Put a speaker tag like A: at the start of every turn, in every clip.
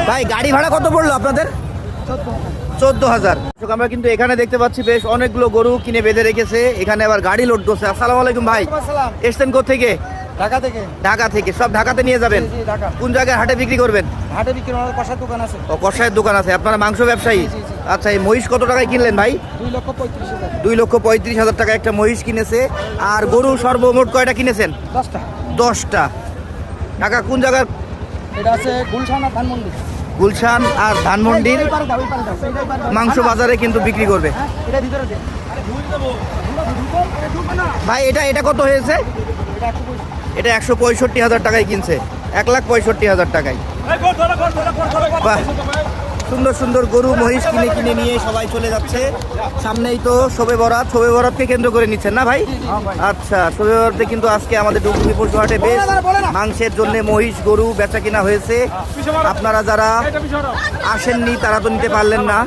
A: ভাই গাড়ি ভাড়া কত পড়লো আপনাদের? 14,000। আমরা কিন্তু এখানে দেখতে পাচ্ছি বেশ অনেকগুলো গরু কিনে বেঁধে রেখেছে, এখানে আবার গাড়ি লোড করছে। আসসালামু আলাইকুম ভাই, এসছেন কোথেকে?
B: ঢাকা থেকে।
A: ঢাকা থেকে সব ঢাকাতে নিয়ে যাবেন?
B: ঢাকা।
A: কোন জায়গায় হাটে বিক্রি করবেন?
B: হাটে বিক্রি করার কষার দোকান আছে।
A: ও কষায়ের দোকান আছে, আপনারা মাংস ব্যবসায়ী?
B: জি, জি, জি।
A: আচ্ছা, এই মহিষ কত টাকায় কিনলেন ভাই?
B: 2,35,000।
A: 2,35,000 টাকা একটা মহিষ কিনেছে। আর গরু সর্বমোট কয়টা কিনেছেন?
B: 10টা।
A: 10টা। ঢাকা কোন জায়গার?
B: এটা আছে গুলশান আর ধানমন্ডি।
A: গুলশান আর ধানমন্ডির মাংস বাজারে কিন্তু বিক্রি করবে।
B: এটা ভিতরে দে।
A: ভাই এটা কত হয়েছে? এটা 165,000 টাকায় কিনছে, 1,65,000 টাকায়। বাহ, সুন্দর সুন্দর গরু মহিষ কিনে কিনে নিয়ে সবাই চলে যাচ্ছে। সামনেই তো শবে বরাত, শবে বরাতকে কেন্দ্র করে নিচ্ছেন না ভাই? আচ্ছা, শবে বরাতে কিন্তু আজকে আমাদের ডুগডুগি পশু হাটে বেশ মাংসের জন্য মহিষ গরু বেচা কিনা হয়েছে। আপনারা যারা আসেননি তারা তো নিতে পারলেন না,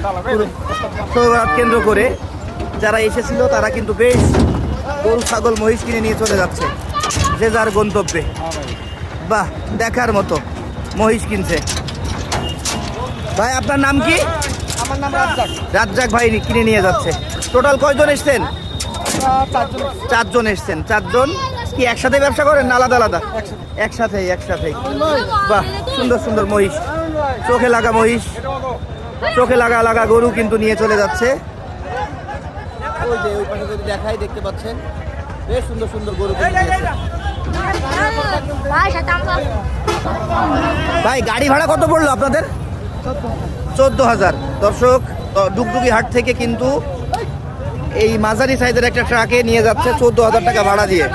A: শবে বরাত কেন্দ্র করে যারা এসেছিল তারা কিন্তু বেশ গরু ছাগল মহিষ কিনে নিয়ে চলে যাচ্ছে যে যার গন্তব্যে। বাহ, দেখার মতো মহিষ কিনছে। ভাই আপনার নাম কি?
B: আমার নাম রাজ্জাক।
A: রাজ্জাক ভাই কিনে নিয়ে যাচ্ছে। টোটাল কয়জন এসছেন? 4 জন এসছেন। 4 জন কি একসাথে ব্যবসা করেন না আলাদা আলাদা? একসাথে। বাহ, সুন্দর সুন্দর মহিষ, চোখে লাগা মহিষ, চোখে লাগা গরু কিন্তু নিয়ে চলে যাচ্ছে। ওই যে ওই পাশে যদি দেখাই দেখতে পাচ্ছেন বেশ সুন্দর সুন্দর গরু কিনে নিয়েছে। ভাই গাড়ি ভাড়া কত পড়লো আপনাদের? 14,000। দর্শক, ডুগডুগি হাট থেকে কিন্তু এই মাঝারি সাইজের একটা ট্রাকে নিয়ে যাচ্ছে 14,000 টাকা ভাড়া দিয়ে।